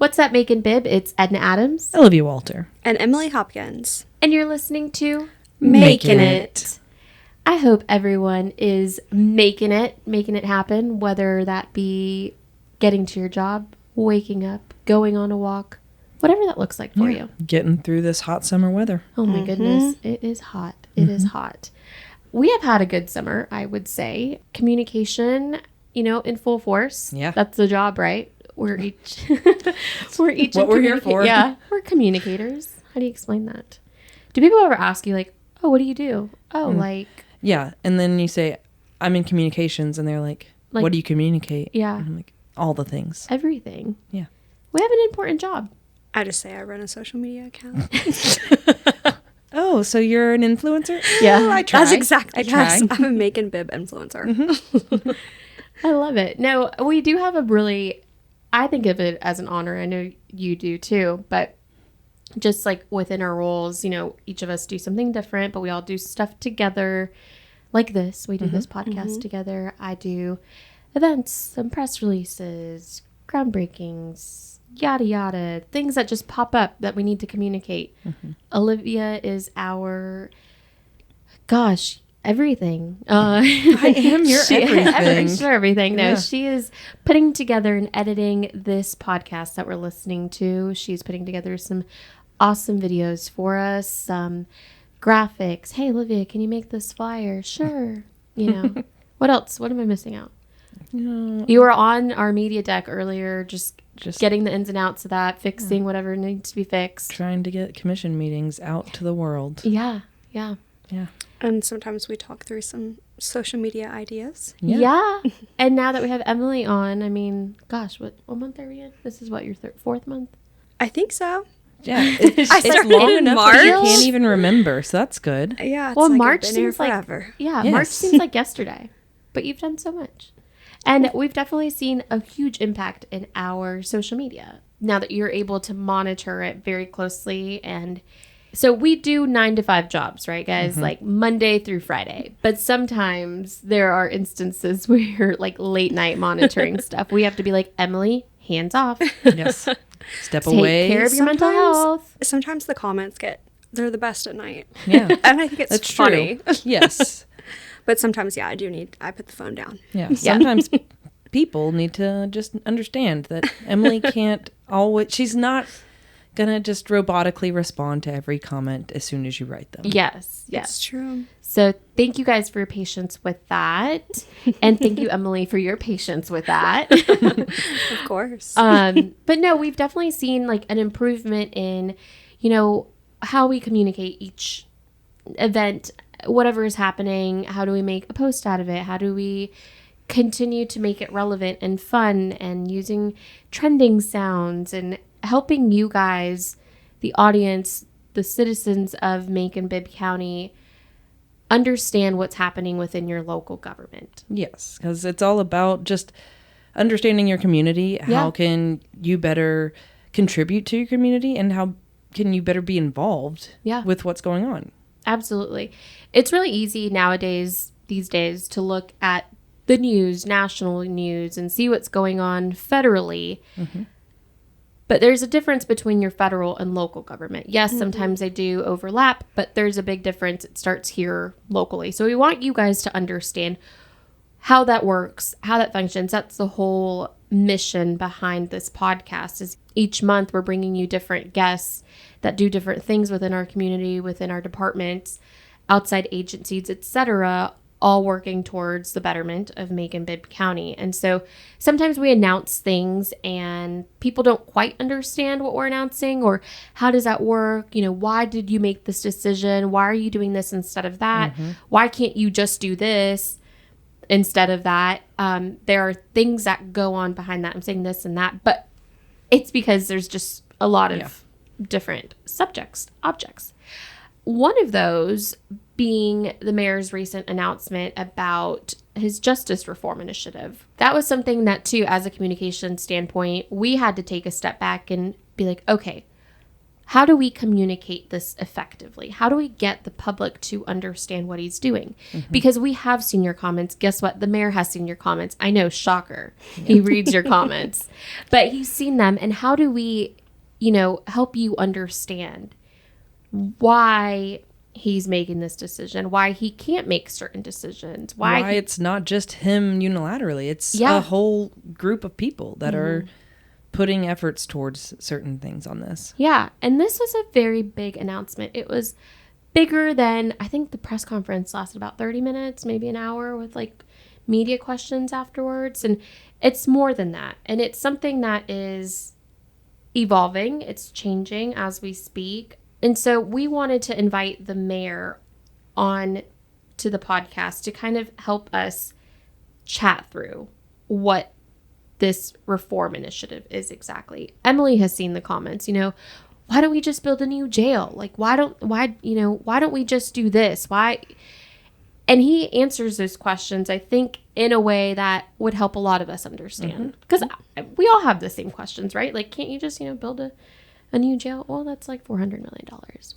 What's up, Macon-Bibb? It's Edna Adams. Olivia Walter. And Emily Hopkins. And you're listening to Macon It. I hope everyone is making it happen, whether that be getting to your job, waking up, going on a walk, whatever that looks like for you. Getting through this hot summer weather. Oh my goodness, it is hot. It is hot. We have had a good summer, I would say. Communication, in full force. Yeah. That's the job, right? We're each what we're here for. Yeah, we're communicators. How do you explain that? Do people ever ask you like, "Oh, what do you do?" Oh, like Yeah, and then you say, "I'm in communications," and they're like, "What do you communicate?" Yeah. And I'm like, all the things. Everything. Yeah. We have an important job. I just say I run a social media account. Oh, so you're an influencer? Yeah. Oh, I try. That's exactly. I Yes, try. I'm a Macon-Bibb influencer. I love it. No, we do have I think of it as an honor. I know you do too, but just like within our roles, each of us do something different, but we all do stuff together like this. We do this podcast together. I do events, some press releases, groundbreakings, yada, yada, things that just pop up that we need to communicate. Olivia is our, everything. I am your everything. Everything. No, Yeah. she is putting together and editing this podcast that we're listening to. She's putting together some awesome videos for us, some graphics. Hey, Olivia, can you make this flyer? Sure. What else? What am I missing out? You were on our media deck earlier, just getting the ins and outs of that, fixing whatever needs to be fixed. Trying to get commission meetings out to the world. Yeah. And sometimes we talk through some social media ideas. Yeah. And now that we have Emily on, I mean, gosh, what month are we in? This is what, your fourth month? I think so. Yeah, it's started long in enough that you March. can't even remember, so that's good. Yeah. It's Well, like March I've been here seems like forever. Yeah, Yes. March seems like yesterday, but you've done so much. And we've definitely seen a huge impact in our social media now that you're able to monitor it very closely. And so we do 9 to 5 jobs, right, guys? Like Monday through Friday. But sometimes there are instances where you're like late night monitoring stuff. We have to be like, Emily, hands off. Yes. Step Take away. care of your mental health. Sometimes the comments they're the best at night. Yeah. And I think it's That's funny. true. Yes. But sometimes, I put the phone down. Yeah. Sometimes people need to just understand that Emily can't always, she's not going to just robotically respond to every comment as soon as you write them. Yes. It's true. So thank you guys for your patience with that. And thank you, Emily, for your patience with that. Of course. But no, we've definitely seen like an improvement in, how we communicate each event, whatever is happening. How do we make a post out of it? How do we continue to make it relevant and fun, and using trending sounds and helping you guys, the audience, the citizens of Macon-Bibb County, understand what's happening within your local government. Yes, because it's all about just understanding your community. Yeah. How can you better contribute to your community, and how can you better be involved with what's going on? Absolutely. It's really easy these days, to look at the news, national news, and see what's going on federally. But there's a difference between your federal and local government. Yes, sometimes they do overlap, but there's a big difference. It starts here locally. So we want you guys to understand how that works, how that functions. That's the whole mission behind this podcast. Is each month we're bringing you different guests that do different things within our community, within our departments, outside agencies, etc., all working towards the betterment of Macon-Bibb County. And so sometimes we announce things and people don't quite understand what we're announcing, or how does that work? Why did you make this decision? Why are you doing this instead of that? Why can't you just do this instead of that? There are things that go on behind that. I'm saying this and that, but it's because there's just a lot of different objects. One of those being the mayor's recent announcement about his justice reform initiative. That was something that, too, as a communication standpoint, we had to take a step back and be like, okay, How do we communicate this effectively? How do we get the public to understand what he's doing? Because we have seen your comments. Guess what? The mayor has seen your comments. I know, shocker. He reads your comments. But he's seen them. And how do we, help you understand why he's making this decision, why he can't make certain decisions, why it's not just him unilaterally. It's a whole group of people that are putting efforts towards certain things on this. Yeah. And this was a very big announcement. It was bigger than, I think the press conference lasted about 30 minutes, maybe an hour, with like media questions afterwards. And it's more than that. And it's something that is evolving. It's changing as we speak. And so we wanted to invite the mayor on to the podcast to kind of help us chat through what this reform initiative is exactly. Emily has seen the comments, why don't we just build a new jail? Like, why don't we just do this? Why? And he answers those questions, I think, in a way that would help a lot of us understand. Because we all have the same questions, right? Like, can't you just, build a new jail? Well, that's like $400 million.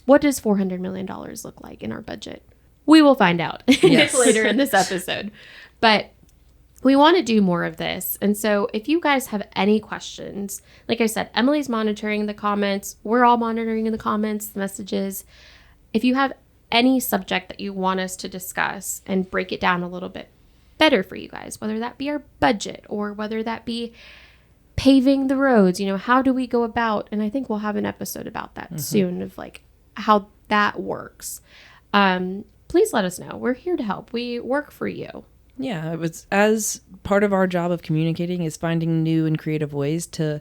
What does $400 million look like in our budget? We will find out later in this episode. But we want to do more of this. And so if you guys have any questions, like I said, Emily's monitoring the comments. We're all monitoring the comments, the messages. If you have any subject that you want us to discuss and break it down a little bit better for you guys, whether that be our budget or whether that be paving the roads, how do we go about, and I think we'll have an episode about that soon, of like how that works. Please let us know. We're here to help. We work for you. Yeah, it was as part of our job of communicating is finding new and creative ways to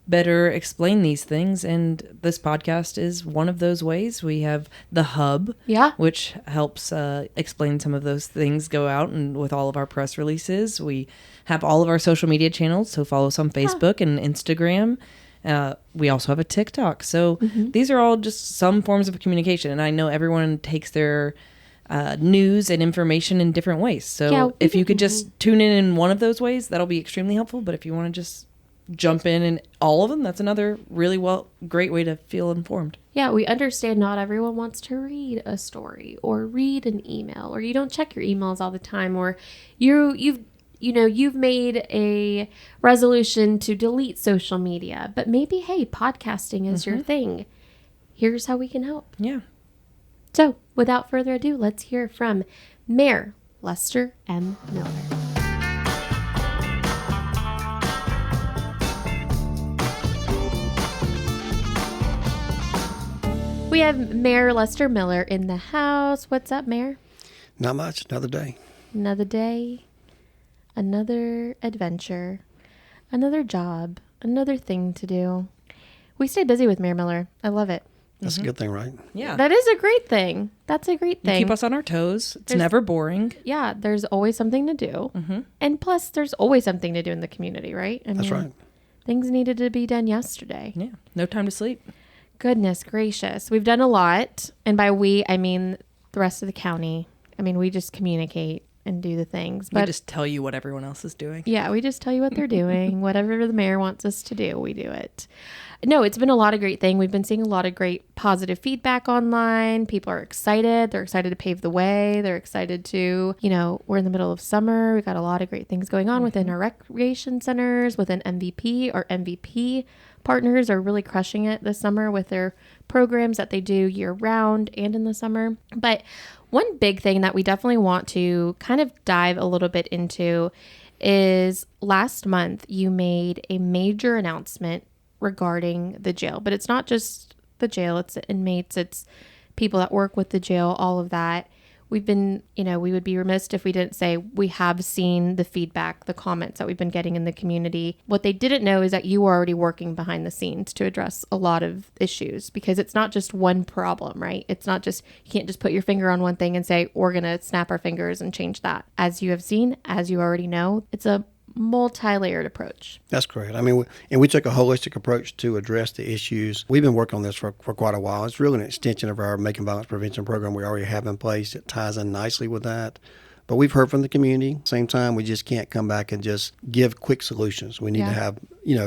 better explain these things. And this podcast is one of those ways. We have the hub, which helps explain some of those things, go out and with all of our press releases. We have all of our social media channels. So follow us on Facebook and Instagram. We also have a TikTok. So these are all just some forms of communication. And I know everyone takes their news and information in different ways. So if you could just tune in one of those ways, that'll be extremely helpful. But if you want to just jump in all of them, that's another really great way to feel informed. Yeah, we understand not everyone wants to read a story or read an email, or you don't check your emails all the time, or you've made a resolution to delete social media, but maybe, hey, podcasting is your thing. Here's how we can help. Yeah. So, without further ado, let's hear from Mayor Lester M. Miller. We have Mayor Lester Miller in the house. What's up, Mayor? Not much. Another day. Another day. Another adventure. Another job. Another thing to do. We stay busy with Mayor Miller. I love it. That's a good thing, right? Yeah. That is a great thing. That's a great thing. You keep us on our toes. It's never boring. Yeah, there's always something to do. And plus, there's always something to do in the community, right? That's right. Things needed to be done yesterday. Yeah. No time to sleep. Goodness gracious. We've done a lot. And by we, I mean the rest of the county. I mean, we just communicate and do the things. But we just tell you what everyone else is doing. Yeah, we just tell you what they're doing. Whatever the mayor wants us to do, we do it. No, it's been a lot of great thing. We've been seeing a lot of great positive feedback online. People are excited. They're excited to pave the way. They're excited to, we're in the middle of summer. We've got a lot of great things going on within our recreation centers, within MVP. Our MVP partners are really crushing it this summer with their programs that they do year round and in the summer. But one big thing that we definitely want to kind of dive a little bit into is last month you made a major announcement regarding the jail. But it's not just the jail, it's the inmates, it's people that work with the jail, all of that. We've been, we would be remiss if we didn't say we have seen the feedback, the comments that we've been getting in the community. What they didn't know is that you are already working behind the scenes to address a lot of issues, because it's not just one problem, right? It's not just, you can't just put your finger on one thing and say, we're going to snap our fingers and change that. As you have seen, as you already know, it's a multi-layered approach. That's correct. I mean, we took a holistic approach to address the issues. We've been working on this for quite a while. It's really an extension of our Macon Violence Prevention program we already have in place. It ties in nicely with that. But we've heard from the community. Same time, we just can't come back and just give quick solutions. We need to have,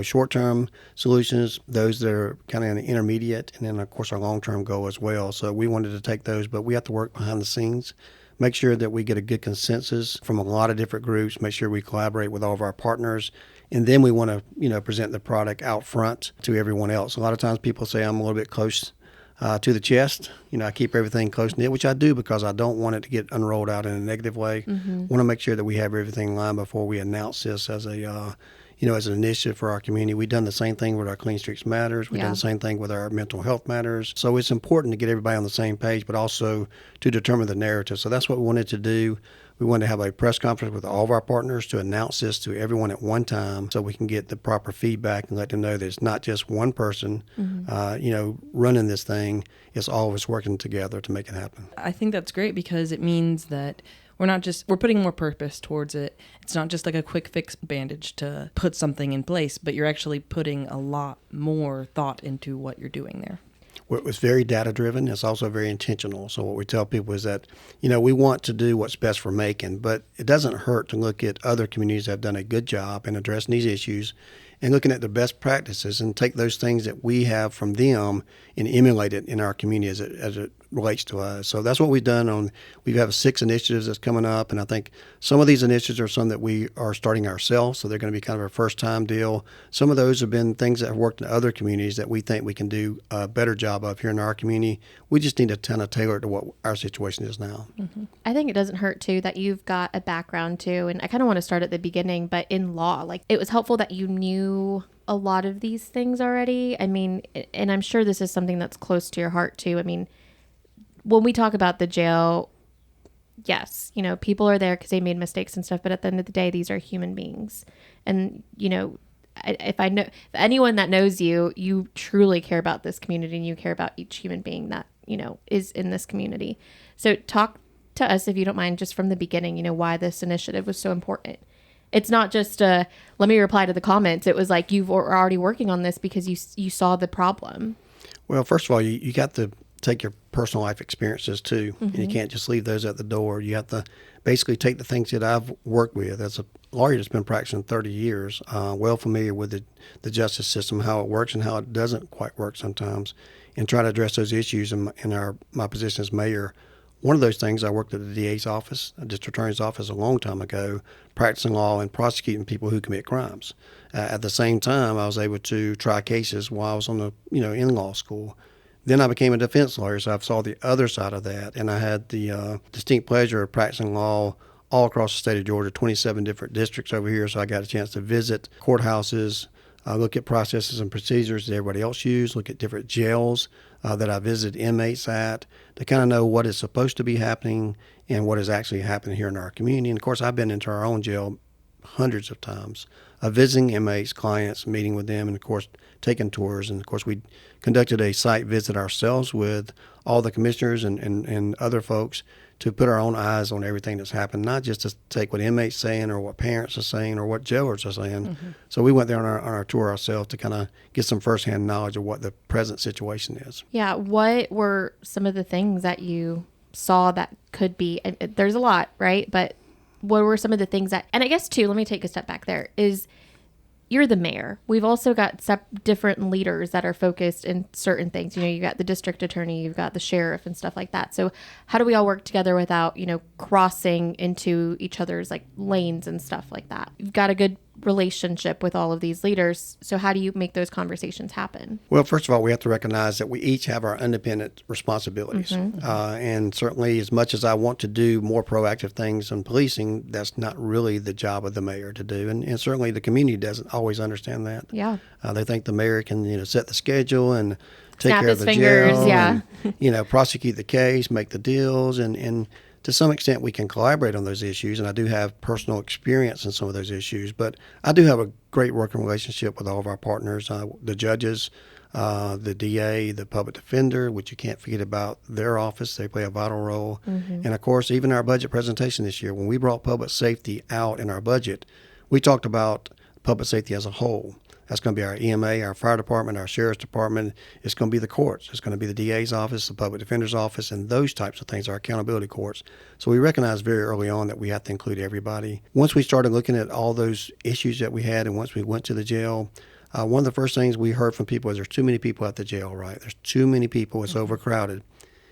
short-term solutions, those that are kind of in the intermediate, and then, of course, our long-term goal as well. So we wanted to take those, but we have to work behind the scenes, make sure that we get a good consensus from a lot of different groups, make sure we collaborate with all of our partners. And then we want to, present the product out front to everyone else. A lot of times people say I'm a little bit close to the chest. I keep everything close knit, which I do because I don't want it to get unrolled out in a negative way. Want to make sure that we have everything in line before we announce this as a, as an initiative for our community. We've done the same thing with our Clean Streets Matters. We've done the same thing with our Mental Health Matters. So it's important to get everybody on the same page, but also to determine the narrative. So that's what we wanted to do. We wanted to have a press conference with all of our partners to announce this to everyone at one time so we can get the proper feedback and let them know that it's not just one person, running this thing. It's all of us working together to make it happen. I think that's great because it means that we're putting more purpose towards it. It's not just like a quick fix bandage to put something in place, but you're actually putting a lot more thought into what you're doing there. Well, it was very data driven. It's also very intentional. So what we tell people is that, we want to do what's best for Macon, but it doesn't hurt to look at other communities that have done a good job in addressing these issues and looking at the best practices and take those things that we have from them and emulate it in our community as it relates to us. So that's what we've done. We have 6 initiatives that's coming up, and I think some of these initiatives are some that we are starting ourselves, so they're going to be kind of a first-time deal. Some of those have been things that have worked in other communities that we think we can do a better job of here in our community. We just need to kind of tailor it to what our situation is now. I think it doesn't hurt, too, that you've got a background, too, and I kind of want to start at the beginning, but in law, like, it was helpful that you knew a lot of these things already. I mean, and I'm sure this is something that's close to your heart, too. I mean, when we talk about the jail, yes, people are there because they made mistakes and stuff, but at the end of the day, these are human beings. And, if anyone that knows you, you truly care about this community and you care about each human being that, is in this community. So talk to us, if you don't mind, just from the beginning, why this initiative was so important. It's not just let me reply to the comments. It was like you were already working on this because you saw the problem. Well, first of all, you got to take your personal life experiences too, and you can't just leave those at the door. You have to basically take the things that I've worked with as a lawyer that's been practicing 30 years, well familiar with the justice system, how it works and how it doesn't quite work sometimes, and try to address those issues in my position as mayor. One of those things, I worked at the DA's office, a district attorney's office a long time ago, practicing law and prosecuting people who commit crimes. At the same time, I was able to try cases while I was on in law school. Then I became a defense lawyer, so I saw the other side of that, and I had the distinct pleasure of practicing law all across the state of Georgia, 27 different districts over here, so I got a chance to visit courthouses, look at processes and procedures that everybody else uses, look at different jails that I visited inmates at to kind of know what is supposed to be happening and what is actually happening here in our community. And, of course, I've been into our own jail hundreds of times, visiting inmates, clients, meeting with them, and, of course, taking tours. And, of course, we conducted a site visit ourselves with all the commissioners and other folks to put our own eyes on everything that's happened, not just to take what inmates are saying or what parents are saying or what jailers are saying. So we went there on our tour ourselves to kind of get some firsthand knowledge of what the present situation is. Yeah. What were some of the things that you saw that could be, and there's a lot, right? But what were some of the things that, and I guess too, let me take a step back there, is you're the mayor. We've also got different leaders that are focused in certain things. You got the district attorney, you've got the sheriff and stuff like that. So how do we all work together without, crossing into each other's like lanes and stuff like that? You've got a good relationship with all of these leaders. So how do you make those conversations happen? Well, first of all, we have to recognize that we each have our independent responsibilities. And certainly, as much as I want to do more proactive things in policing, that's not really the job of the mayor to do. And certainly the community doesn't always understand that. Yeah. They think the mayor can, set the schedule and take Snap care of his the fingers, jail yeah. and, prosecute the case, make the deals. And to some extent, we can collaborate on those issues, and I do have personal experience in some of those issues. But I do have a great working relationship with all of our partners, the judges, the DA, the public defender, which you can't forget about their office. They play a vital role. And, of course, even our budget presentation this year, when we brought public safety out in our budget, we talked about public safety as a whole. That's going to be our EMA, our fire department, our sheriff's department. It's going to be the courts. It's going to be the DA's office, the public defender's office, and those types of things, our accountability courts. So we recognized very early on that we have to include everybody. Once we started looking at all those issues that we had, and once we went to the jail, one of the first things we heard from people is there's too many people at the jail, right? There's too many people. It's overcrowded.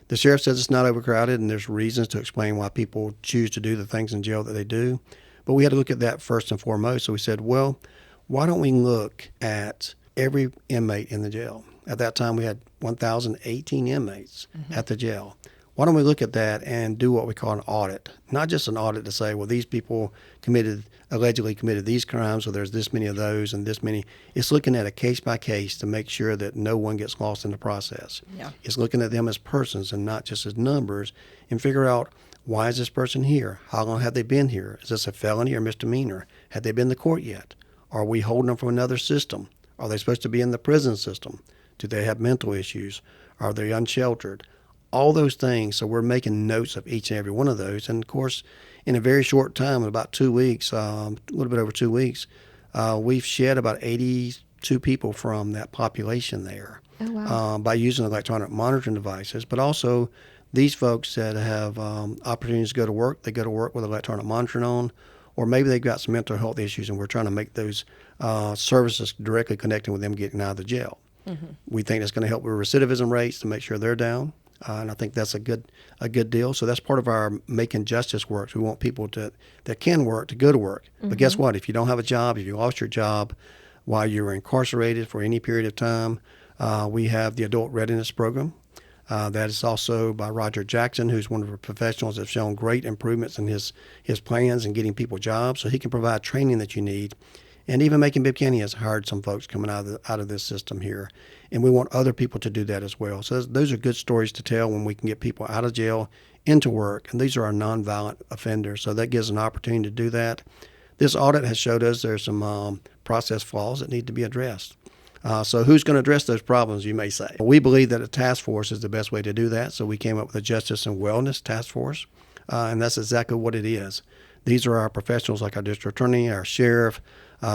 The sheriff says it's not overcrowded, and there's reasons to explain why people choose to do the things in jail that they do. But we had to look at that first and foremost. So we said, well, why don't we look at every inmate in the jail? At that time, we had 1,018 inmates at the jail. Why don't we look at that and do what we call an audit? Not just an audit to say, well, these people allegedly committed these crimes, so there's this many of those and this many. It's looking at a case by case to make sure that no one gets lost in the process. Yeah. It's looking at them as persons and not just as numbers, and figure out, why is this person here? How long have they been here? Is this a felony or misdemeanor? Have they been to court yet? Are we holding them from another system? Are they supposed to be in the prison system? Do they have mental issues? Are they unsheltered? All those things. So we're making notes of each and every one of those. And of course, in a very short time, in about 2 weeks, a little bit over 2 weeks, we've shed about 82 people from that population there. Oh, wow. By using electronic monitoring devices. But also, these folks that have opportunities to go to work, they go to work with electronic monitoring on, or maybe they've got some mental health issues and we're trying to make those services directly connecting with them getting out of the jail. We think that's going to help with recidivism rates to make sure they're down. And I think that's a good deal. So that's part of our Making Justice works. We want people that can work to go to work. But guess what? If you don't have a job, if you lost your job while you're incarcerated for any period of time, we have the Adult Readiness Program. That is also by Roger Jackson, who's one of our professionals that's shown great improvements in his plans and getting people jobs. So he can provide training that you need. And even Macon-Bibb County has hired some folks coming out of this system here. And we want other people to do that as well. So those are good stories to tell when we can get people out of jail into work. And these are our nonviolent offenders. So that gives an opportunity to do that. This audit has showed us there's some process flaws that need to be addressed. So who's going to address those problems, you may say? We believe that a task force is the best way to do that. So we came up with a Justice and Wellness Task Force. And that's exactly what it is. These are our professionals like our district attorney, our sheriff,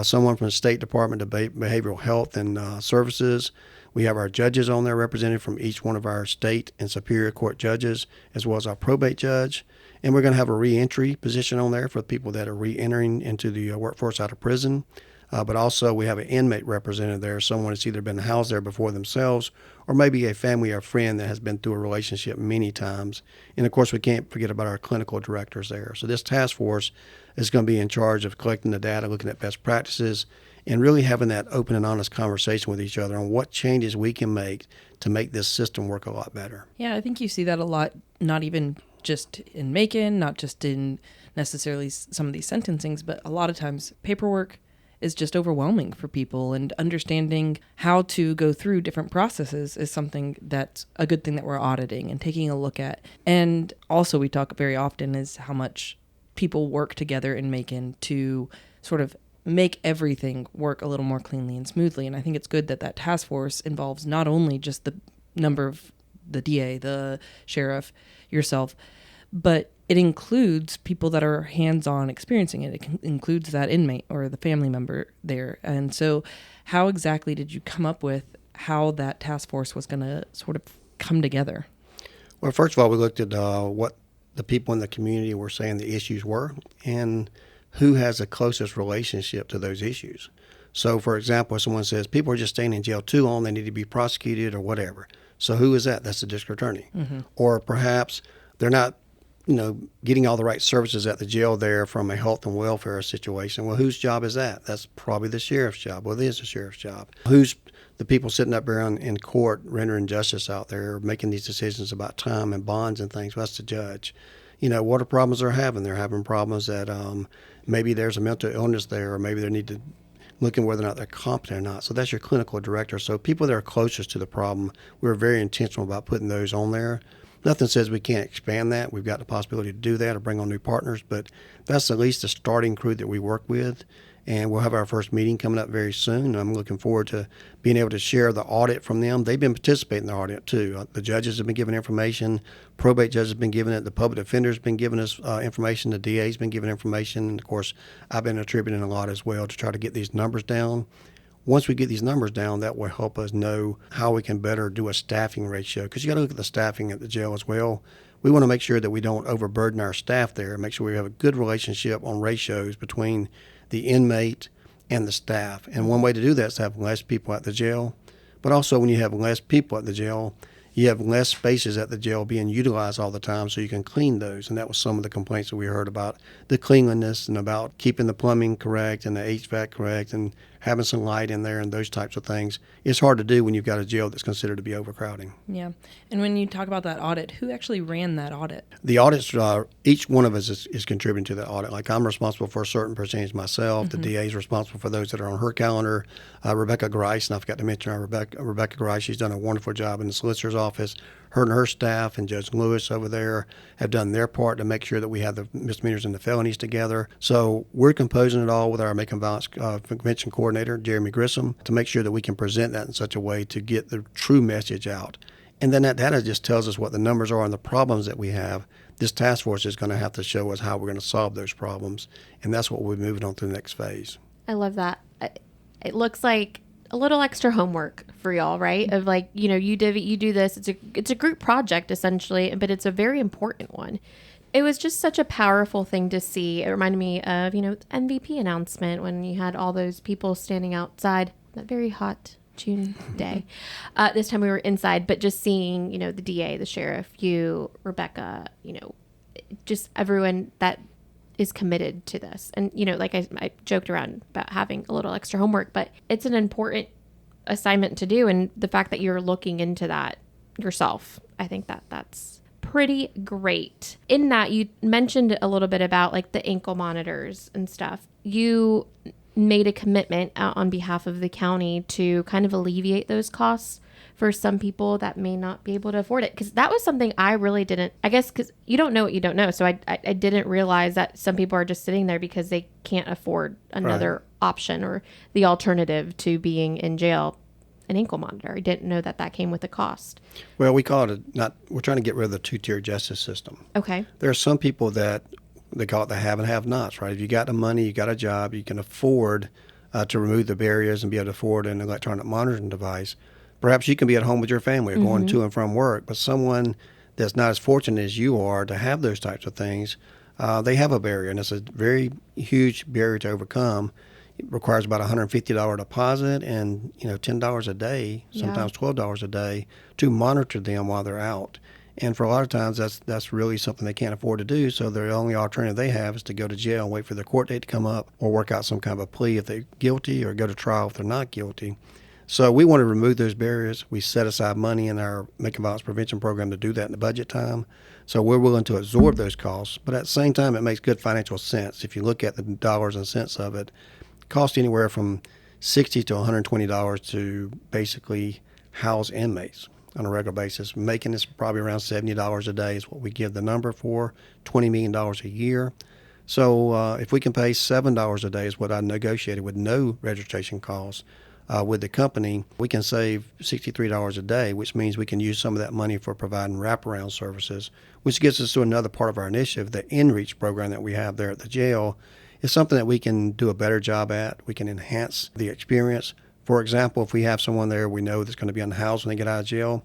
someone from the State Department of Behavioral Health and Services. We have our judges on there represented from each one of our state and superior court judges, as well as our probate judge. And we're going to have a reentry position on there for people that are reentering into the workforce out of prison. But also we have an inmate representative there, someone that's either been housed there before themselves or maybe a family or friend that has been through a relationship many times. And, of course, we can't forget about our clinical directors there. So this task force is going to be in charge of collecting the data, looking at best practices, and really having that open and honest conversation with each other on what changes we can make to make this system work a lot better. Yeah, I think you see that a lot, not even just in Macon, not just in necessarily some of these sentencings, but a lot of times paperwork is just overwhelming for people, and understanding how to go through different processes is something that's a good thing that we're auditing and taking a look at. And also we talk very often is how much people work together in Macon to sort of make everything work a little more cleanly and smoothly. And I think it's good that that task force involves not only just the number of the DA, the sheriff, yourself, but it includes people that are hands-on experiencing it. It includes that inmate or the family member there. And so how exactly did you come up with how that task force was going to sort of come together? Well, first of all, we looked at what the people in the community were saying the issues were and who has the closest relationship to those issues. So, for example, if someone says people are just staying in jail too long, they need to be prosecuted or whatever. So who is that? That's the district attorney. Mm-hmm. Or perhaps they're not getting all the right services at the jail there from a health and welfare situation. Well, whose job is that? That's probably the sheriff's job. Well, it is the sheriff's job. Who's the people sitting up there in court rendering justice out there, making these decisions about time and bonds and things? Well, that's the judge. What are problems they're having? They're having problems that maybe there's a mental illness there, or maybe they need to looking whether or not they're competent or not. So that's your clinical director. So people that are closest to the problem, we're very intentional about putting those on there. Nothing says we can't expand that. We've got the possibility to do that or bring on new partners, but that's at least the starting crew that we work with. And we'll have our first meeting coming up very soon. I'm looking forward to being able to share the audit from them. They've been participating in the audit too. The judges have been given information. Probate judges have been giving it. The public defender's been giving us information. The DA's been giving information. And of course, I've been attributing a lot as well to try to get these numbers down. once we get these numbers down, that will help us know how we can better do a staffing ratio, because you got to look at the staffing at the jail as well. We want to make sure that we don't overburden our staff there, make sure we have a good relationship on ratios between the inmate and the staff. And one way to do that is to have less people at the jail. But also, when you have less people at the jail, you have less spaces at the jail being utilized all the time, so you can clean those. And that was some of the complaints that we heard about the cleanliness and about keeping the plumbing correct and the HVAC correct and having some light in there and those types of things. It's hard to do when you've got a jail that's considered to be overcrowding. Yeah. And when you talk about that audit, who actually ran that audit? The audits, each one of us is contributing to the audit. Like, I'm responsible for a certain percentage myself. The DA is responsible for those that are on her calendar. Rebecca Grice, and I forgot to mention Rebecca Grice, she's done a wonderful job in the solicitor's office. Her and her staff and Judge Lewis over there have done their part to make sure that we have the misdemeanors and the felonies together. So we're composing it all with our Macon Violence Prevention Coordinator, Jeremy Grissom, to make sure that we can present that in such a way to get the true message out. And then that data just tells us what the numbers are and the problems that we have. This task force is going to have to show us how we're going to solve those problems. And that's what we're moving on to the next phase. I love that. It looks like a little extra homework for y'all, right? Of like, you do this. It's a group project essentially, but it's a very important one. It was just such a powerful thing to see. It reminded me of, the MVP announcement when you had all those people standing outside that very hot June day. This time we were inside, but just seeing, the DA, the sheriff, you, Rebecca, just everyone that is committed to this. And, like I joked around about having a little extra homework, but it's an important assignment to do. And the fact that you're looking into that yourself, I think that's pretty great. In that, you mentioned a little bit about like the ankle monitors and stuff. You made a commitment on behalf of the county to kind of alleviate those costs for some people that may not be able to afford it. Because that was something I really didn't, I guess, because you don't know what you don't know. So I didn't realize that some people are just sitting there because they can't afford another option or the alternative to being in jail, an ankle monitor. I didn't know that came with a cost. Well, we call it we're trying to get rid of the two-tier justice system. Okay. There are some people that they call it the have and have-nots, right? If you got the money, you got a job, you can afford to remove the barriers and be able to afford an electronic monitoring device. Perhaps you can be at home with your family or going to and from work, but someone that's not as fortunate as you are to have those types of things, they have a barrier, and it's a very huge barrier to overcome. It requires about a $150 deposit and $10 a day, sometimes $12 a day, to monitor them while they're out. And for a lot of times, that's really something they can't afford to do. So the only alternative they have is to go to jail and wait for their court date to come up, or work out some kind of a plea if they're guilty, or go to trial if they're not guilty. So we want to remove those barriers. We set aside money in our Macon Violence Prevention Program to do that in the budget time. So we're willing to absorb those costs. But at the same time, it makes good financial sense. If you look at the dollars and cents of it, it costs anywhere from $60 to $120 to basically house inmates on a regular basis. Macon is probably around $70 a day is what we give the number for, $20 million a year. So if we can pay $7 a day is what I negotiated with no registration costs. With the company, we can save $63 a day, which means we can use some of that money for providing wraparound services, which gets us to another part of our initiative. The InReach program that we have there at the jail is something that we can do a better job at. We can enhance the experience. For example, if we have someone there we know that's going to be unhoused when they get out of jail,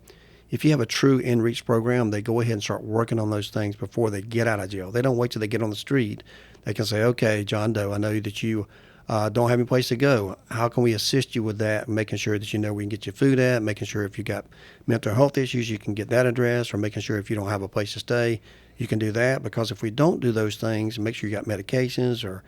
if you have a true InReach program, they go ahead and start working on those things before they get out of jail. They don't wait till they get on the street. They can say, okay, John Doe, I know that you don't have any place to go. How can we assist you with that? Making sure that we can get you food at, making sure if you got mental health issues, you can get that addressed, or making sure if you don't have a place to stay, you can do that. Because if we don't do those things, make sure you got medications or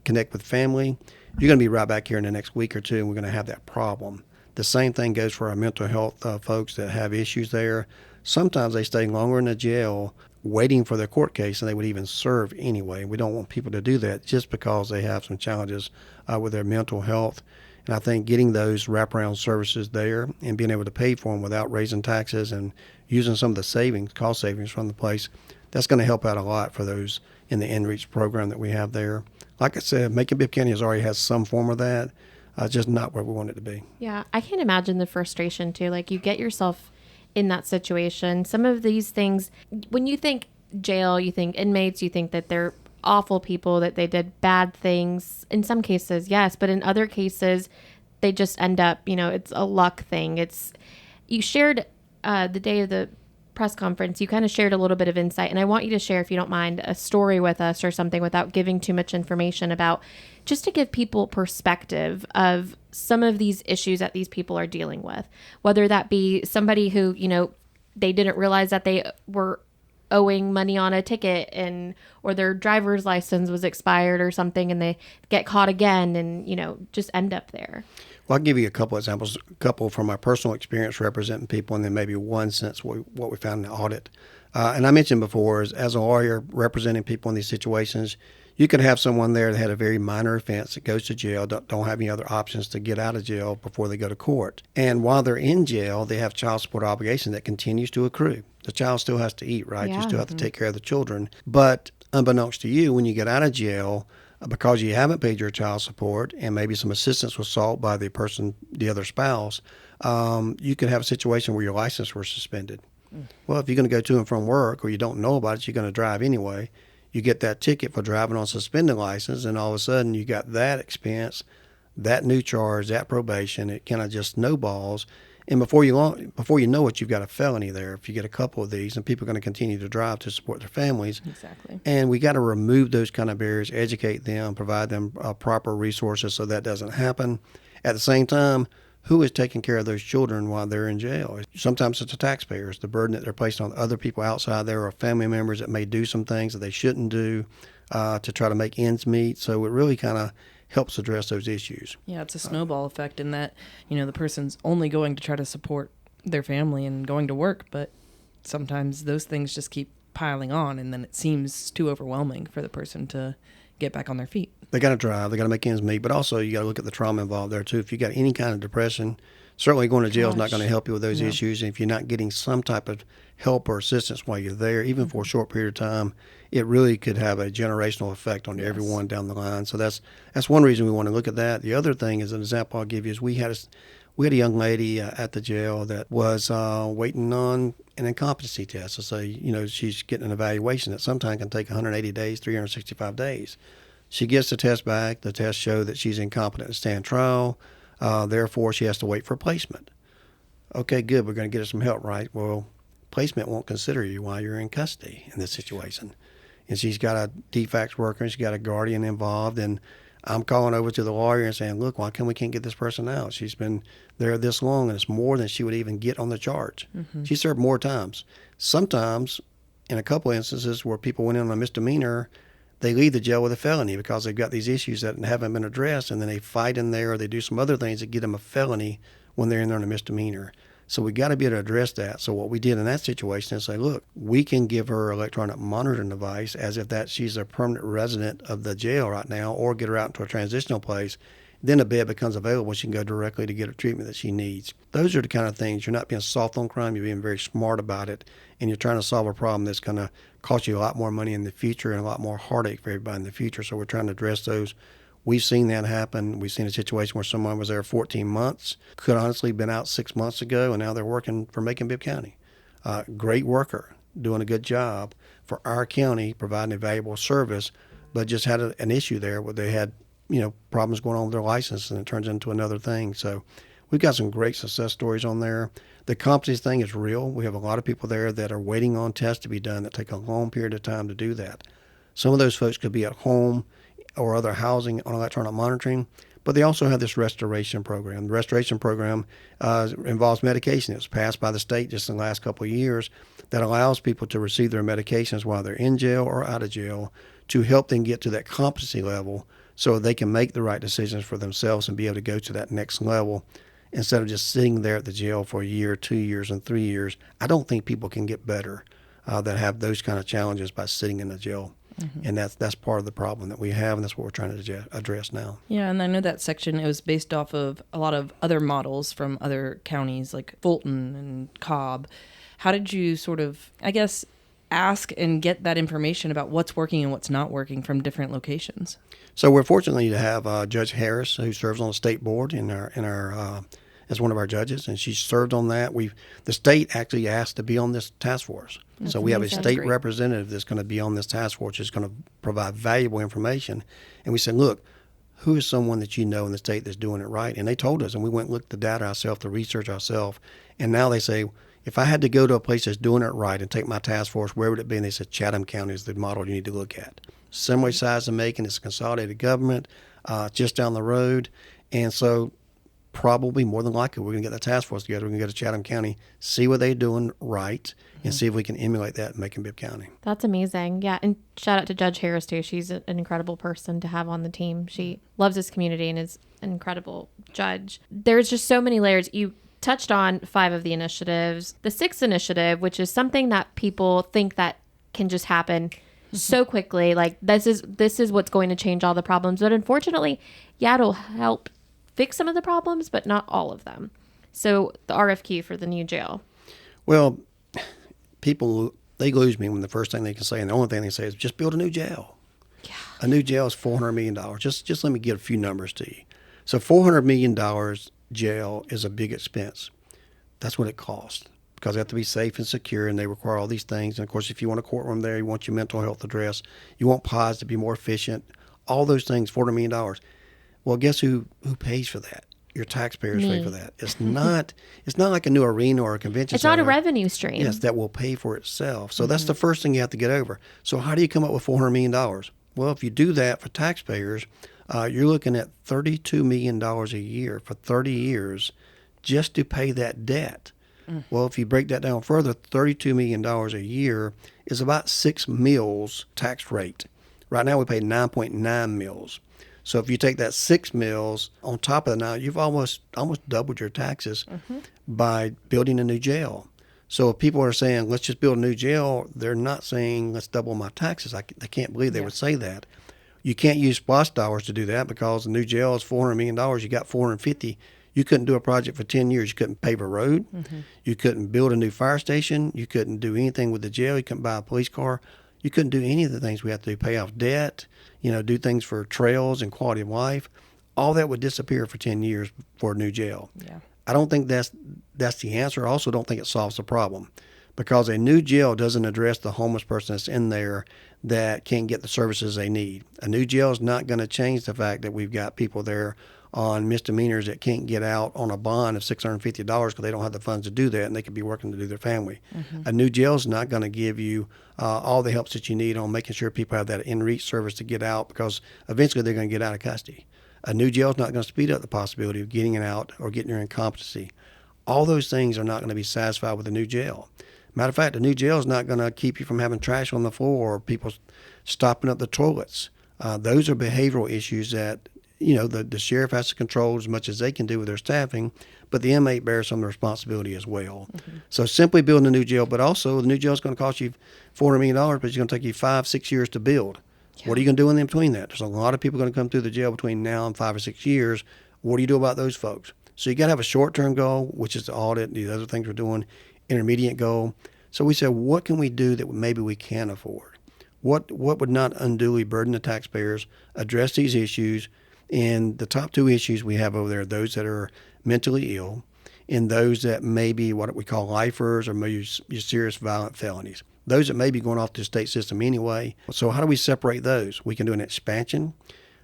connect with family, you're going to be right back here in the next week or two, and we're going to have that problem. The same thing goes for our mental health folks that have issues there. Sometimes they stay longer in the jail waiting for their court case than they would even serve anyway. We don't want people to do that just because they have some challenges with their mental health. And I think getting those wraparound services there and being able to pay for them without raising taxes and using some of the cost savings from the place, that's going to help out a lot for those in the InReach program that we have there. Like I said, Macon-Bibb County already has some form of that, just not where we want it to be. Yeah, I can't imagine the frustration too. Like, you get yourself in that situation. Some of these things, when you think jail, you think inmates, you think that they're awful people, that they did bad things. In some cases, yes, but in other cases, they just end up, it's a luck thing. You shared the day of the press conference, you kind of shared a little bit of insight, and I want you to share, if you don't mind, a story with us or something without giving too much information about, just to give people perspective of some of these issues that these people are dealing with, whether that be somebody who, they didn't realize that they were owing money on a ticket or their driver's license was expired or something, and they get caught again and, just end up there. Well, I'll give you a couple examples, a couple from my personal experience representing people, and then maybe one since what we found in the audit. And I mentioned before, as a lawyer representing people in these situations, you could have someone there that had a very minor offense that goes to jail, don't have any other options to get out of jail before they go to court. And while they're in jail, they have child support obligation that continues to accrue. The child still has to eat, right? Yeah. You still have to take care of the children. But unbeknownst to you, when you get out of jail, because you haven't paid your child support and maybe some assistance was sought by the other spouse, you could have a situation where your license was suspended. Well, if you're going to go to and from work or you don't know about it, you're going to drive anyway. You get that ticket for driving on suspended license, and all of a sudden you got that expense, that new charge, that probation. It kind of just snowballs. And before you know it, you've got a felony there if you get a couple of these, and people are going to continue to drive to support their families. Exactly. And we got to remove those kind of barriers, educate them, provide them proper resources so that doesn't happen. At the same time, who is taking care of those children while they're in jail? Sometimes it's the taxpayers, the burden that they're placing on other people outside there or family members that may do some things that they shouldn't do to try to make ends meet. So it really kind of helps address those issues. Yeah, it's a snowball effect in that, the person's only going to try to support their family and going to work, but sometimes those things just keep piling on, and then it seems too overwhelming for the person to get back on their feet. They got to drive, they got to make ends meet, but also you got to look at the trauma involved there too. If you got any kind of depression, certainly going to jail is not going to help you with those issues. And if you're not getting some type of help or assistance while you're there, even for a short period of time, it really could have a generational effect on everyone down the line. So that's one reason we want to look at that. The other thing is, an example I'll give you, is we had a young lady at the jail that was waiting on an incompetency test. So she's getting an evaluation that sometimes can take 180 days, 365 days. She gets the test back. The test showed that she's incompetent to stand trial. Therefore, she has to wait for placement. Okay, good. We're going to get her some help, right? Well, placement won't consider you while you're in custody in this situation. And she's got a defects worker, and she's got a guardian involved. And I'm calling over to the lawyer and saying, look, why can't get this person out? She's been there this long, and it's more than she would even get on the charge. Mm-hmm. She served more times. Sometimes, in a couple of instances where people went in on a misdemeanor, they leave the jail with a felony because they've got these issues that haven't been addressed, and then they fight in there or they do some other things that get them a felony when they're in there on a misdemeanor. So we got to be able to address that. So what we did in that situation is say, look, we can give her an electronic monitoring device as if she's a permanent resident of the jail right now, or get her out into a transitional place. Then a bed becomes available. She can go directly to get her treatment that she needs. Those are the kind of things. You're not being soft on crime. You're being very smart about it. And you're trying to solve a problem that's going to cost you a lot more money in the future and a lot more heartache for everybody in the future. So we're trying to address those. We've seen that happen. We've seen a situation where someone was there 14 months, could honestly been out 6 months ago, and now they're working for Macon-Bibb County. Great worker, doing a good job for our county, providing a valuable service, but just had an issue there where they had problems going on with their license, and it turns into another thing. So we've got some great success stories on there. The competency thing is real. We have a lot of people there that are waiting on tests to be done that take a long period of time to do that. Some of those folks could be at home or other housing on electronic monitoring, but they also have this restoration program. The restoration program involves medication. It was passed by the state just in the last couple of years that allows people to receive their medications while they're in jail or out of jail to help them get to that competency level so they can make the right decisions for themselves and be able to go to that next level instead of just sitting there at the jail for a year, 2 years, and 3 years. I don't think people can get better that have those kind of challenges by sitting in the jail. Mm-hmm. And that's part of the problem that we have, and that's what we're trying to address now. Yeah, and I know that section, it was based off of a lot of other models from other counties like Fulton and Cobb. How did you sort of, ask and get that information about what's working and what's not working from different locations? So we're fortunate to have Judge Harris, who serves on the state board in our as one of our judges, and she served on that. The state actually asked to be on this task force. That's so we have a state representative that's going to be on this task force, is going to provide valuable information. And we said, look, who is someone that you know in the state that's doing it right? And they told us, and we went and looked at the data ourselves, the research ourselves. And now they say, if I had to go to a place that's doing it right and take my task force, where would it be? And they said Chatham County is the model you need to look at. Similar size to Macon. It's a consolidated government just down the road. And so probably more than likely we're going to get that task force together. We're going to go to Chatham County, see what they're doing right, and see if we can emulate that in Macon-Bibb County. That's amazing. Yeah, and shout out to Judge Harris, too. She's an incredible person to have on the team. She loves this community and is an incredible judge. There's just so many layers. You touched on 5 of the initiatives. The 6th initiative, which is something that people think that can just happen so quickly, like this is what's going to change all the problems. But unfortunately, yeah, it'll help fix some of the problems, but not all of them. So the RFQ for the new jail. Well, people, they lose me when the first thing they can say, and the only thing they say is just build a new jail. Yeah. A new jail is $400 million. Just let me give a few numbers to you. So $400 million jail is a big expense. That's what it costs, because they have to be safe and secure, and they require all these things. And of course, if you want a courtroom there, you want your mental health addressed, you want pods to be more efficient, all those things, $400 million. Well, guess who pays for that? Your taxpayers pay for that. It's not like a new arena or a convention center. It's not a revenue stream. Yes, that will pay for itself. So that's the first thing you have to get over. So how do you come up with $400 million? Well, if you do that for taxpayers, you're looking at $32 million a year for 30 years just to pay that debt. Well, if you break that down further, $32 million a year is about 6 mills tax rate. Right now we pay 9.9 mills. So if you take that 6 mills on top of that, now you've almost doubled your taxes by building a new jail. So if people are saying, let's just build a new jail, they're not saying, let's double my taxes. I can't believe they would say that. You can't use SPLOST dollars to do that, because the new jail is $400 million. You got $450. You couldn't do a project for 10 years. You couldn't pave a road. You couldn't build a new fire station. You couldn't do anything with the jail. You couldn't buy a police car. You couldn't do any of the things we have to do, pay off debt, do things for trails and quality of life. All that would disappear for 10 years for a new jail. Yeah. I don't think that's the answer. I also don't think it solves the problem, because a new jail doesn't address the homeless person that's in there that can't get the services they need. A new jail is not going to change the fact that we've got people there on misdemeanors that can't get out on a bond of $650 because they don't have the funds to do that, and they could be working to do their family. A new jail is not going to give you all the helps that you need on making sure people have that in-reach service to get out, because eventually they're going to get out of custody. A new jail is not going to speed up the possibility of getting it out or getting your incompetency. All those things are not going to be satisfied with a new jail. Matter of fact, a new jail is not going to keep you from having trash on the floor or people stopping up the toilets. Those are behavioral issues that the sheriff has to control as much as they can do with their staffing, but the inmate bears some of the responsibility as well. So simply building a new jail, but also the new jail is going to cost you $400 million, but it's going to take you 5-6 years to build. Yeah. What are you going to do in between that? There's a lot of people going to come through the jail between now and 5 or 6 years. What do you do about those folks? So you got to have a short-term goal, which is the audit, the other things we're doing, intermediate goal. So we said, what can we do that maybe we can afford? What would not unduly burden the taxpayers, address these issues? And the top 2 issues we have over there are those that are mentally ill and those that may be what we call lifers or maybe serious violent felonies. Those that may be going off to the state system anyway. So how do we separate those? We can do an expansion.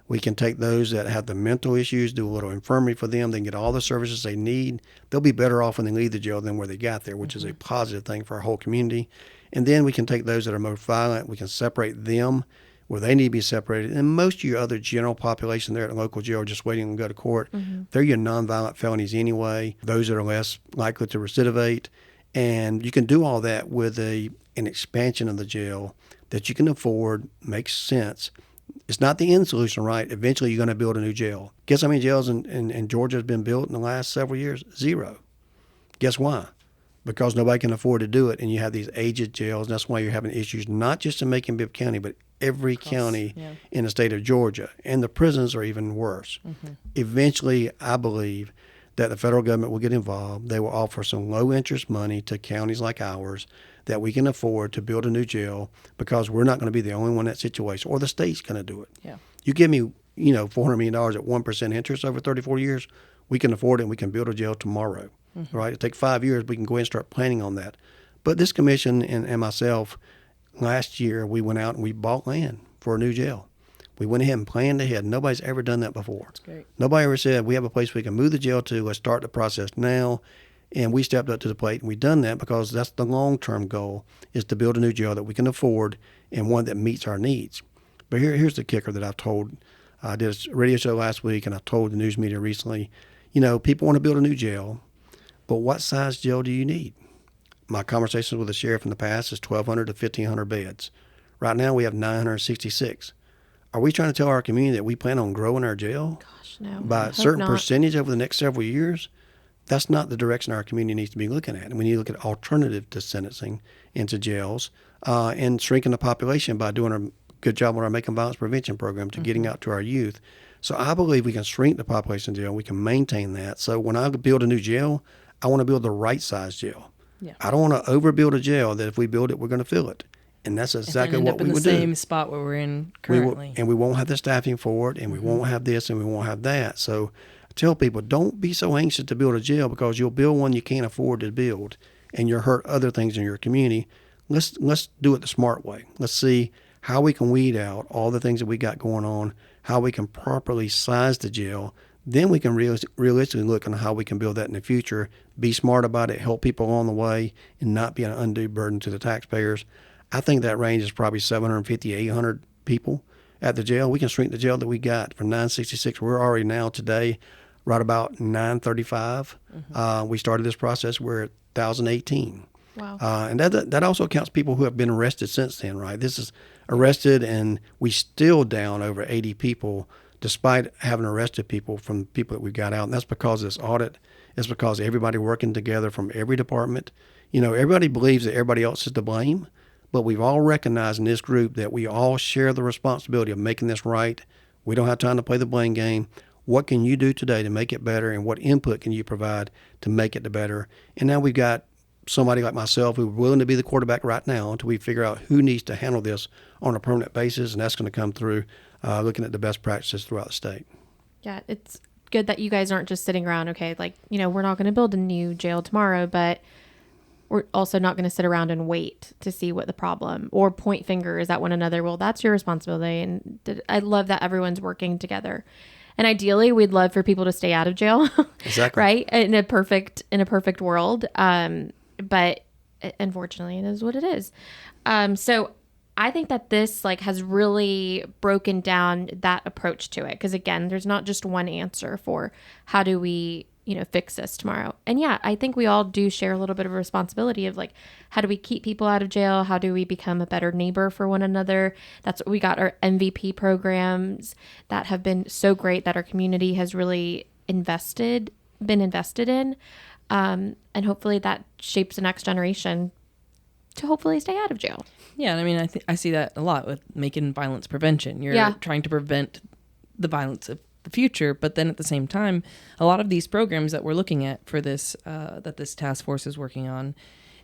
We can take those that have the mental issues, do a little infirmary for them. They can get all the services they need. They'll be better off when they leave the jail than where they got there, which is a positive thing for our whole community. And then we can take those that are most violent. We can separate them where they need to be separated. And most of your other general population there at the local jail are just waiting to go to court. They're your nonviolent felonies anyway, those that are less likely to recidivate. And you can do all that with an expansion of the jail that you can afford, makes sense. It's not the end solution, right? Eventually you're going to build a new jail. Guess how many jails in Georgia have been built in the last several years? 0. Guess why? Because nobody can afford to do it, and you have these aged jails, and that's why you're having issues not just in Macon-Bibb County, but every county in the state of Georgia. And the prisons are even worse. Eventually, I believe that the federal government will get involved. They will offer some low-interest money to counties like ours that we can afford to build a new jail, because we're not going to be the only one in that situation, or the state's going to do it. Yeah. You give me, $400 million at 1% interest over 34 years, we can afford it, and we can build a jail tomorrow. Right? It'll take 5 years. We can go ahead and start planning on that. But this commission and myself, last year, we went out and we bought land for a new jail. We went ahead and planned ahead. Nobody's ever done that before. That's great. Nobody ever said, we have a place we can move the jail to. Let's start the process now. And we stepped up to the plate, and we've done that because that's the long-term goal, is to build a new jail that we can afford and one that meets our needs. But here's the kicker that I've told. I did a radio show last week, and I told the news media recently, people want to build a new jail, but what size jail do you need? My conversations with the sheriff in the past is 1,200 to 1,500 beds. Right now, we have 966. Are we trying to tell our community that we plan on growing our jail Gosh, no. by a certain percentage over the next several years? That's not the direction our community needs to be looking at. And we need to look at alternative to sentencing into jails and shrinking the population by doing a good job on our Macon Violence Prevention Program to getting out to our youth. So I believe we can shrink the population jail. We can maintain that. So when I build a new jail, I want to build the right size jail. Yeah. I don't want to overbuild a jail that if we build it, we're going to fill it. And that's exactly what we would do. In the same spot where we're in currently. We won't have the staffing for it, and we won't have this, and we won't have that. So I tell people, don't be so anxious to build a jail because you'll build one you can't afford to build, and you'll hurt other things in your community. Let's do it the smart way. Let's see how we can weed out all the things that we got going on, how we can properly size the jail. Then we can realistically look on how we can build that in the future, be smart about it, help people along the way, and not be an undue burden to the taxpayers. I think that range is probably 750, 800 people at the jail. We can shrink the jail that we got from 966. We're already now today right about 935. We started this process. We're at 1,018. Wow. And that also counts people who have been arrested since then, right? This is arrested, and we still down over 80 people despite having arrested people from people that we got out. And that's because of this audit. It's because everybody working together from every department. Everybody believes that everybody else is to blame, but we've all recognized in this group that we all share the responsibility of making this right. We don't have time to play the blame game. What can you do today to make it better, and what input can you provide to make it better? And now we've got somebody like myself who's willing to be the quarterback right now until we figure out who needs to handle this on a permanent basis, and that's going to come through looking at the best practices throughout the state. Yeah, it's good that you guys aren't just sitting around, okay, we're not going to build a new jail tomorrow, but we're also not going to sit around and wait to see what the problem, or point fingers at one another. Well, that's your responsibility. And I love that everyone's working together. And ideally, we'd love for people to stay out of jail. Exactly. Right? In a perfect world. But unfortunately, it is what it is. So I think that this has really broken down that approach to it. Because again, there's not just one answer for how do we fix this tomorrow. And yeah, I think we all do share a little bit of a responsibility of how do we keep people out of jail? How do we become a better neighbor for one another? That's what we got, our MVP programs that have been so great that our community has really been invested in. And hopefully that shapes the next generation to hopefully stay out of jail. Yeah. And I mean, I see that a lot with Macon violence prevention. You're trying to prevent the violence of the future, but then at the same time, a lot of these programs that we're looking at for this, that this task force is working on,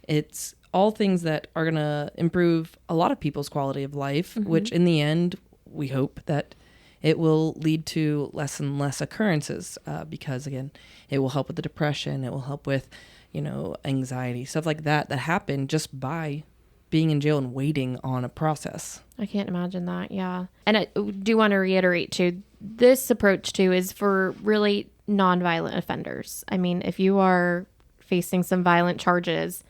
it's all things that are going to improve a lot of people's quality of life, which in the end, we hope that it will lead to less and less occurrences, because again, it will help with the depression. It will help with, anxiety, stuff like that happen just by being in jail and waiting on a process. I can't imagine that. Yeah. And I do want to reiterate too, this approach too is for really nonviolent offenders. I mean, if you are facing some violent charges,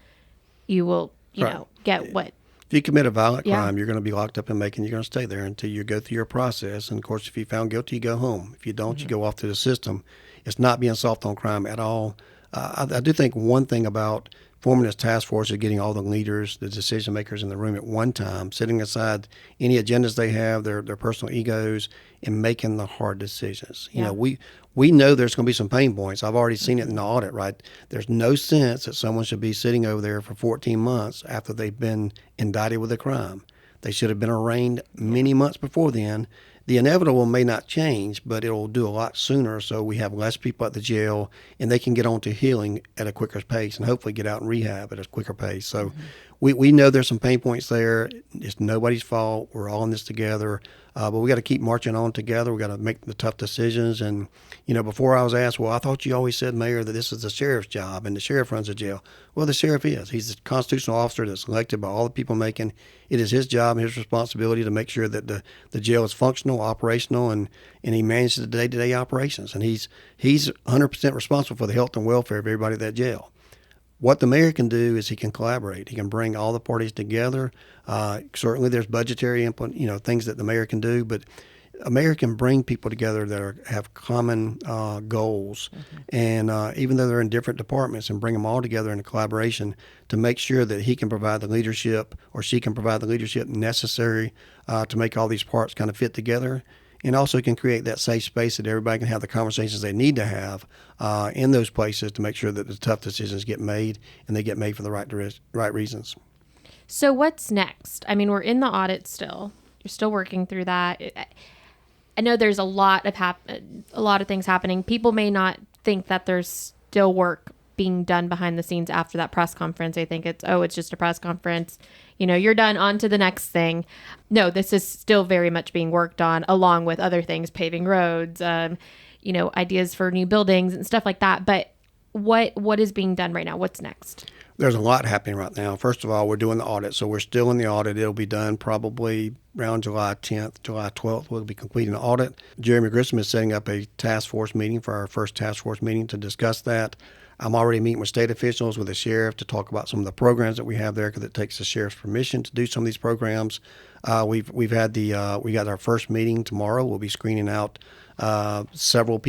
you will, get what. If you commit a violent crime, you're going to be locked up in Macon. You're going to stay there until you go through your process. And of course, if you're found guilty, you go home. If you don't, you go off to the system. It's not being soft on crime at all. I do think one thing about forming this task force is getting all the leaders, the decision makers in the room at one time, setting aside any agendas they have, their personal egos, and making the hard decisions. Yeah. We know there's going to be some pain points. I've already seen it in the audit, right? There's no sense that someone should be sitting over there for 14 months after they've been indicted with a crime. They should have been arraigned many months before then. The inevitable may not change, but it'll do a lot sooner, so we have less people at the jail, and they can get on to healing at a quicker pace and hopefully get out and rehab at a quicker pace. So we know there's some pain points there. It's nobody's fault. We're all in this together. But we got to keep marching on together. We got to make the tough decisions. And, before I was asked, well, I thought you always said, Mayor, that this is the sheriff's job and the sheriff runs the jail. Well, the sheriff is. He's the constitutional officer that's elected by all the people in Macon. It is his job and his responsibility to make sure that the jail is functional internal, operational, and he manages the day-to-day operations. And he's 100% responsible for the health and welfare of everybody at that jail. What the mayor can do is he can collaborate. He can bring all the parties together. Certainly, there's budgetary things that the mayor can do, but a mayor can bring people together that have common goals, and even though they're in different departments, and bring them all together in a collaboration to make sure that he can provide the leadership, or she can provide the leadership necessary to make all these parts kind of fit together, and also can create that safe space that everybody can have the conversations they need to have in those places to make sure that the tough decisions get made, and they get made for the right reasons. So what's next? I mean, we're in the audit still. You're still working through that. I know there's a lot of things happening. People may not think that there's still work being done behind the scenes after that press conference. They think it's just a press conference. You're done, on to the next thing. No, this is still very much being worked on, along with other things, paving roads, ideas for new buildings and stuff like that. But what is being done right now? What's next? There's a lot happening right now. First of all, we're doing the audit. So we're still in the audit. It'll be done probably around July 10th, July 12th. We'll be completing the audit. Jeremy Grissom is setting up a task force meeting for our first task force meeting to discuss that. I'm already meeting with state officials, with the sheriff, to talk about some of the programs that we have there, because it takes the sheriff's permission to do some of these programs. We got our first meeting tomorrow. We'll be screening out several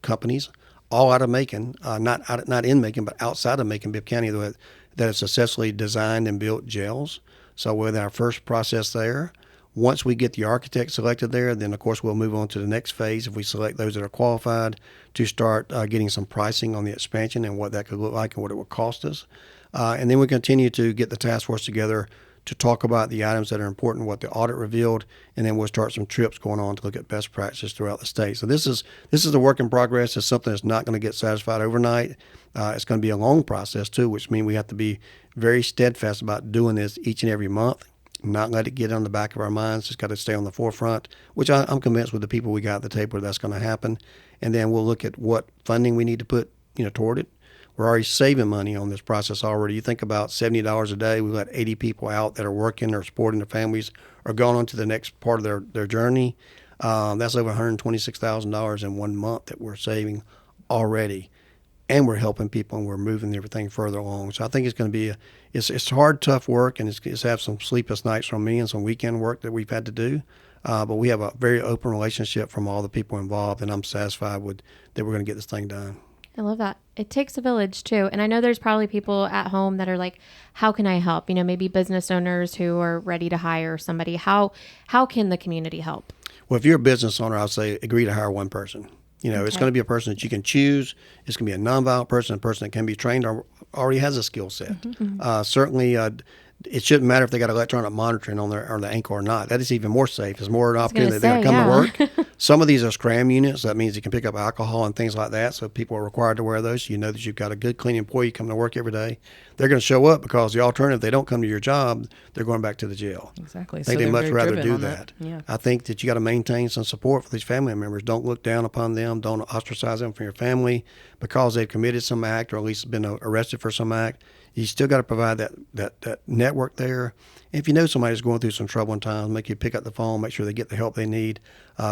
companies, all out of Macon, not in Macon, but outside of Macon-Bibb County, that have successfully designed and built jails. So we're in our first process there. Once we get the architect selected there, then of course we'll move on to the next phase, if we select those that are qualified, to start getting some pricing on the expansion and what that could look like and what it would cost us. And then we continue to get the task force together to talk about the items that are important, what the audit revealed, and then we'll start some trips going on to look at best practices throughout the state. So this is a work in progress. It's something that's not going to get satisfied overnight. It's going to be a long process too, which means we have to be very steadfast about doing this each and every month, not let it get on the back of our minds. It's got to stay on the forefront, which I'm convinced with the people we got at the table that's going to happen. And then we'll look at what funding we need to put toward it. We're already saving money on this process already. You think about $70 a day. We let 80 people out that are working or supporting their families or going on to the next part of their journey. That's over $126,000 in 1 month that we're saving already. And we're helping people, and we're moving everything further along. So I think it's going to be it's hard, tough work, and it's have some sleepless nights from me and some weekend work that we've had to do. But we have a very open relationship from all the people involved, and I'm satisfied with that we're going to get this thing done. I love that. It takes a village too. And I know there's probably people at home that are like, how can I help? Maybe business owners who are ready to hire somebody. How can the community help? Well, if you're a business owner, I'd say agree to hire one person. Okay. It's going to be a person that you can choose. It's going to be a nonviolent person, a person that can be trained or already has a skill set. Certainly, it shouldn't matter if they got electronic monitoring on their ankle or not. That is even more safe. It's more an opportunity that they're going to come to work. Some of these are scram units. That means you can pick up alcohol and things like that. So people are required to wear those. You know that you've got a good, clean employee coming to work every day. They're going to show up, because the alternative, they don't come to your job, they're going back to the jail. Exactly. I think they'd much rather do that. Yeah. I think that you got to maintain some support for these family members. Don't look down upon them. Don't ostracize them from your family because they've committed some act or at least been arrested for some act. You still got to provide that network there. If you know somebody's going through some troubling times, make you pick up the phone, make sure they get the help they need.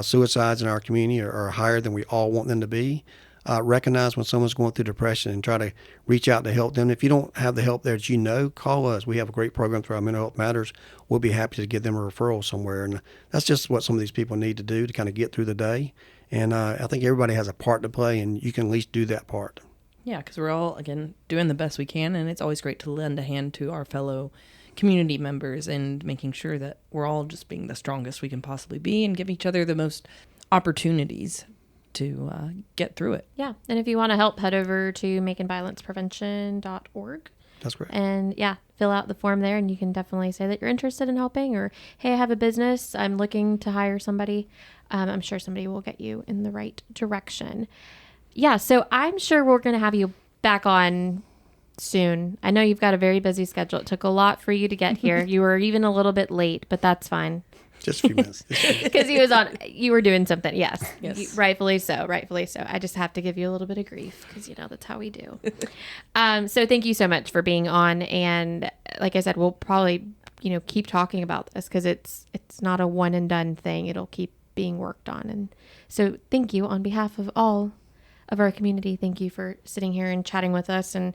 Suicides in our community are higher than we all want them to be. Recognize when someone's going through depression and try to reach out to help them. If you don't have the help there that call us. We have a great program through our Mental Health Matters. We'll be happy to give them a referral somewhere. And that's just what some of these people need to do to kind of get through the day. And I think everybody has a part to play, and you can at least do that part. Yeah, because we're all, again, doing the best we can, and it's always great to lend a hand to our fellow community members and making sure that we're all just being the strongest we can possibly be and give each other the most opportunities to get through it. Yeah, and if you want to help, head over to maconviolenceprevention.org. That's great. And fill out the form there, and you can definitely say that you're interested in helping, or, hey, I have a business, I'm looking to hire somebody. I'm sure somebody will get you in the right direction. Yeah, so I'm sure we're going to have you back on soon. I know you've got a very busy schedule. It took a lot for you to get here. You were even a little bit late, but that's fine. Just a few minutes. Because you were doing something. Yes. Rightfully so. I just have to give you a little bit of grief because, that's how we do. So thank you so much for being on. And like I said, we'll probably keep talking about this, because it's not a one and done thing. It'll keep being worked on. And so thank you on behalf of all of our community. Thank you for sitting here and chatting with us and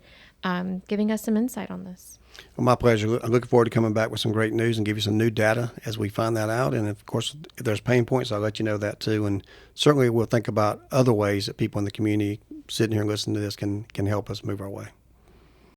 giving us some insight on this. Well, my pleasure. I'm looking forward to coming back with some great news and give you some new data as we find that out. And of course, if there's pain points, I'll let you know that too. And certainly we'll think about other ways that people in the community sitting here and listening to this can help us move our way.